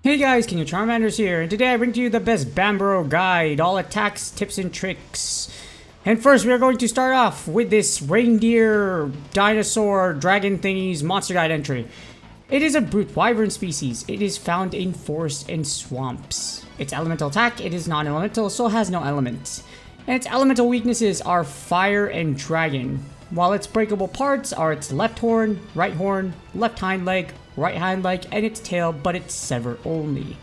Hey guys, King of Charmanders here, and today I bring to you the best Banbaro guide, all attacks, tips, and tricks. And first we are going to start off with this reindeer, dinosaur, dragon thingies monster guide entry. It is a brute wyvern species. It is found in forests and swamps. Its elemental attack, it is non-elemental, so has no element. And its elemental weaknesses are fire and dragon, while its breakable parts are its left horn, left hind leg, right hind leg, and its tail, but it's sever only.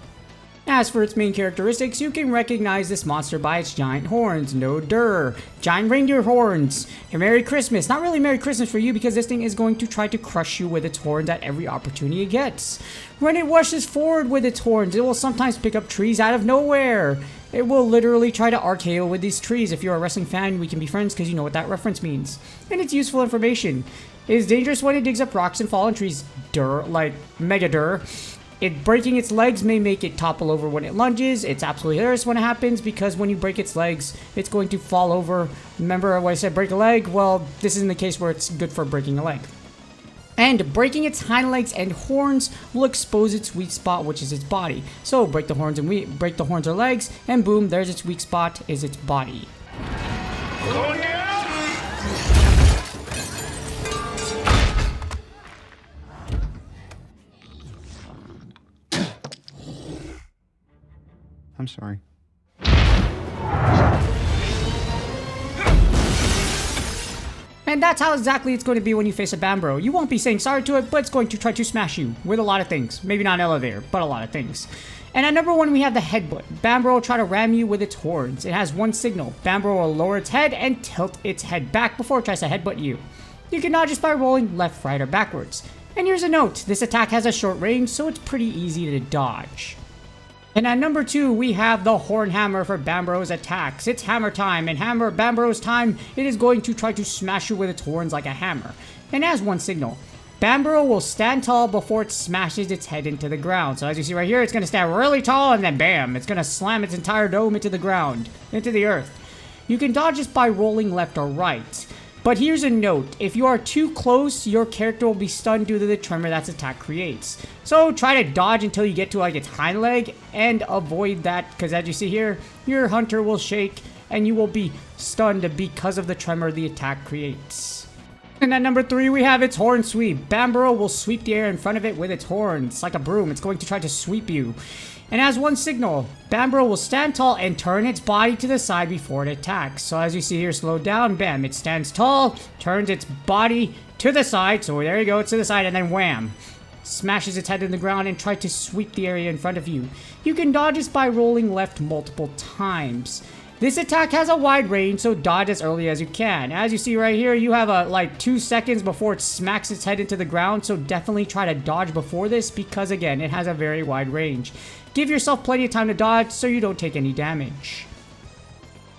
As for its main characteristics, you can recognize this monster by its giant horns. No durr. Giant reindeer horns. And Merry Christmas. Not really Merry Christmas for you because this thing is going to try to crush you with its horns at every opportunity it gets. When it rushes forward with its horns, it will sometimes pick up trees out of nowhere. It will literally try to RKO with these trees. If you're a wrestling fan, we can be friends because you know what that reference means. And it's useful information. It is dangerous when it digs up rocks and fallen trees. Durr, like mega durr. Breaking its legs may make it topple over when it lunges. It's absolutely hilarious when it happens because when you break its legs, it's going to fall over. Remember when I said break a leg? Well, this isn't the case where it's good for breaking a leg. And breaking its hind legs and horns will expose its weak spot, which is its body. So break the horns or legs, and boom, there's its weak spot, is its body. Oh, yeah! I'm sorry. And that's how exactly it's going to be when you face a Banbaro. You won't be saying sorry to it, but it's going to try to smash you with a lot of things. Maybe not an elevator, but a lot of things. And at number 1, we have the headbutt. Banbaro will try to ram you with its horns. It has one signal. Banbaro will lower its head and tilt its head back before it tries to headbutt you. You can dodge just by rolling left, right, or backwards. And here's a note. This attack has a short range, so it's pretty easy to dodge. And at number 2, we have the Horn Hammer for Banbaro's attacks. It's hammer time, and Banbaro's time, it is going to try to smash you with its horns like a hammer. And has one signal. Banbaro will stand tall before it smashes its head into the ground. So as you see right here, it's going to stand really tall, and then bam, it's going to slam its entire dome into the ground, into the earth. You can dodge this by rolling left or right. But here's a note, if you are too close, your character will be stunned due to the tremor that attack creates. So try to dodge until you get to like its hind leg and avoid that, because as you see here, your hunter will shake and you will be stunned because of the tremor the attack creates. And at number 3, we have its horn sweep. Banbaro will sweep the air in front of it with its horns, like a broom. It's going to try to sweep you. And as one signal, Banbaro will stand tall and turn its body to the side before it attacks. So as you see here, slow down, bam, it stands tall, turns its body to the side, so there you go, it's to the side, and then wham, smashes its head in the ground and tries to sweep the area in front of you. You can dodge this by rolling left multiple times. This attack has a wide range, so dodge as early as you can. As you see right here, you have like 2 seconds before it smacks its head into the ground, so definitely try to dodge before this because again, it has a very wide range. Give yourself plenty of time to dodge so you don't take any damage.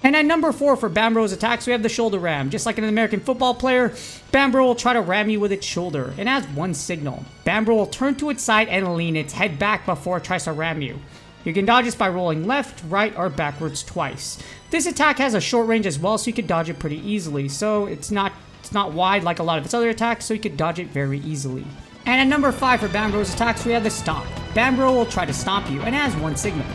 And at number 4 for Banbaro's attacks, we have the shoulder ram. Just like an American football player, Banbaro will try to ram you with its shoulder. It has one signal. Banbaro will turn to its side and lean its head back before it tries to ram you. You can dodge this by rolling left, right, or backwards twice. This attack has a short range as well, so you can dodge it pretty easily. So it's not wide like a lot of its other attacks, so you can dodge it very easily. And at number 5 for Banbaro's attacks, we have the stomp. Banbaro will try to stomp you, and has one signal.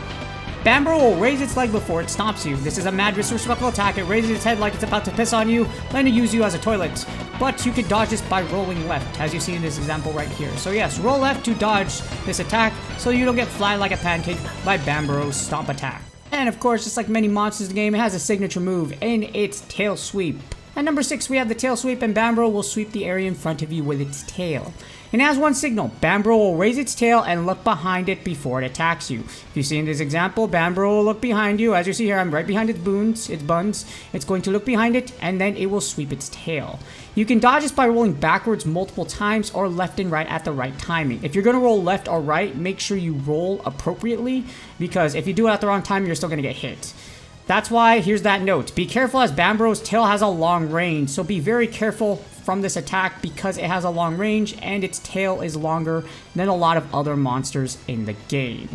Banbaro will raise its leg before it stomps you. This is a mad disrespectful attack. It raises its head like it's about to piss on you, then to use you as a toilet. But you can dodge this by rolling left, as you see in this example right here. So yes, roll left to dodge this attack, so you don't get flattened like a pancake by Banbaro's stomp attack. And of course, just like many monsters in the game, it has a signature move in its tail sweep. At number 6, we have the tail sweep, and Banbaro will sweep the area in front of you with its tail. It has one signal. Banbaro will raise its tail and look behind it before it attacks you. If you see in this example, Banbaro will look behind you. As you see here, I'm right behind its buns. It's going to look behind it, and then it will sweep its tail. You can dodge this by rolling backwards multiple times or left and right at the right timing. If you're going to roll left or right, make sure you roll appropriately, because if you do it at the wrong time, you're still going to get hit. That's why, here's that note. Be careful as Banbaro's tail has a long range, so be very careful from this attack because it has a long range and its tail is longer than a lot of other monsters in the game.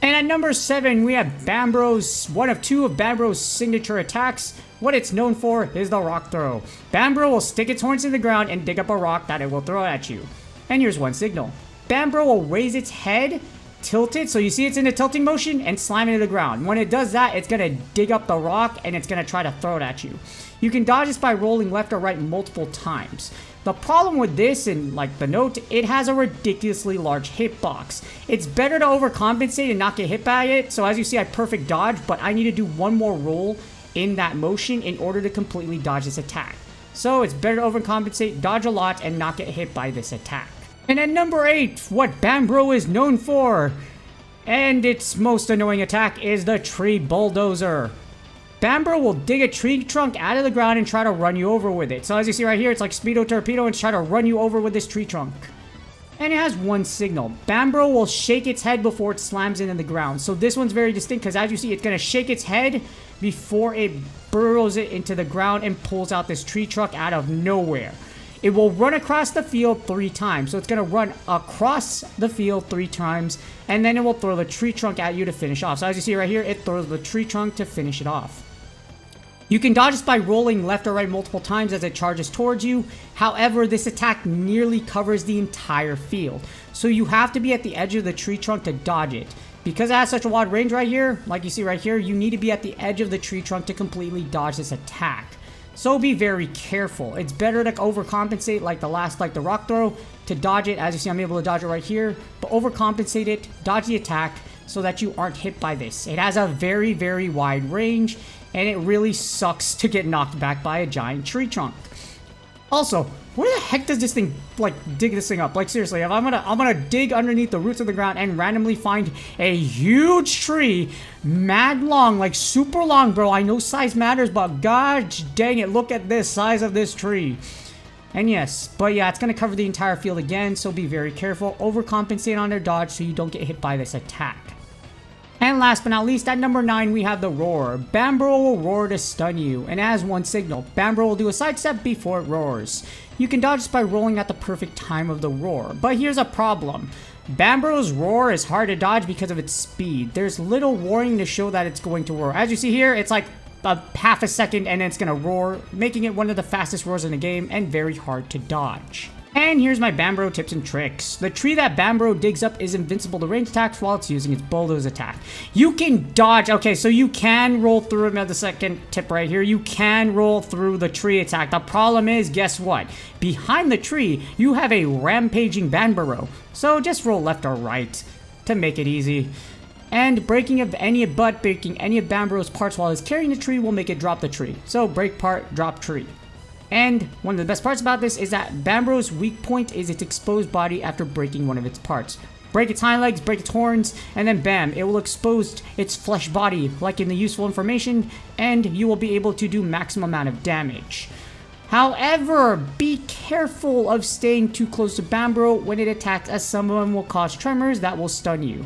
And at number 7, we have Banbaro's, one of 2 of Banbaro's signature attacks. What it's known for is the rock throw. Banbaro will stick its horns in the ground and dig up a rock that it will throw at you. And here's one signal. Banbaro will raise its head tilt it. So you see it's in a tilting motion and slam it to the ground. When it does that, it's going to dig up the rock and it's going to try to throw it at you. You can dodge this by rolling left or right multiple times. The problem with this, and like the note, it has a ridiculously large hitbox. It's better to overcompensate and not get hit by it. So as you see, I perfect dodge, but I need to do one more roll in that motion in order to completely dodge this attack. So it's better to overcompensate, dodge a lot, and not get hit by this attack. And at number 8, what Banbaro is known for, and its most annoying attack, is the tree bulldozer. Banbaro will dig a tree trunk out of the ground and try to run you over with it. So as you see right here, it's like Speedo Torpedo and try to run you over with this tree trunk. And it has one signal. Banbaro will shake its head before it slams into the ground. So this one's very distinct because as you see, it's going to shake its head before it burrows it into the ground and pulls out this tree trunk out of nowhere. It will run across the field 3 times. So it's going to run across the field 3 times, and then it will throw the tree trunk at you to finish off. So as you see right here, it throws the tree trunk to finish it off. You can dodge this by rolling left or right multiple times as it charges towards you. However, this attack nearly covers the entire field. So you have to be at the edge of the tree trunk to dodge it. Because it has such a wide range right here, like you see right here, you need to be at the edge of the tree trunk to completely dodge this attack. So be very careful. It's better to overcompensate like the rock throw to dodge it. As you see, I'm able to dodge it right here. But overcompensate it, dodge the attack so that you aren't hit by this. It has a very, very wide range, and it really sucks to get knocked back by a giant tree trunk. Also, where the heck does this thing, like, dig this thing up? Like, seriously, if I'm gonna dig underneath the roots of the ground and randomly find a huge tree, mad long, like super long, bro. I know size matters, but god dang it, look at this size of this tree. And yes, but yeah, it's gonna cover the entire field again, so be very careful. Overcompensate on their dodge so you don't get hit by this attack. And last but not least, at number 9, we have the Roar. Banbaro will roar to stun you, and as one signal, Banbaro will do a sidestep before it roars. You can dodge this by rolling at the perfect time of the roar, but here's a problem. Banbaro's roar is hard to dodge because of its speed. There's little warning to show that it's going to roar. As you see here, it's like a half a second and then it's gonna roar, making it one of the fastest roars in the game and very hard to dodge. And here's my Banbaro tips and tricks. The tree that Banbaro digs up is invincible to range attacks while it's using its bulldoze attack. You can dodge, okay, so you can roll through it. The second tip right here, you can roll through the tree attack. The problem is, guess what? Behind the tree, you have a rampaging Banbaro. So just roll left or right to make it easy. And breaking any of Banbaro's parts while it's carrying the tree will make it drop the tree. So break part, drop tree. And one of the best parts about this is that Banbaro's weak point is its exposed body after breaking one of its parts. Break its hind legs, break its horns, and then bam, it will expose its flesh body, like in the useful information, and you will be able to do maximum amount of damage. However, be careful of staying too close to Banbaro when it attacks, as some of them will cause tremors that will stun you.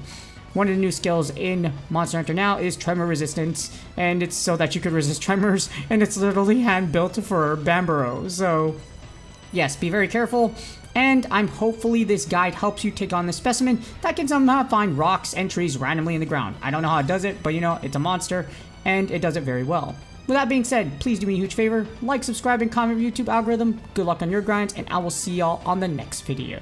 One of the new skills in Monster Hunter now is tremor resistance, and it's so that you can resist tremors, and it's literally hand-built for Banbaro. So, yes, be very careful, and hopefully this guide helps you take on this specimen that can somehow find rocks and trees randomly in the ground. I don't know how it does it, but you know, it's a monster, and it does it very well. With that being said, please do me a huge favor, like, subscribe, and comment YouTube algorithm. Good luck on your grinds, and I will see y'all on the next video.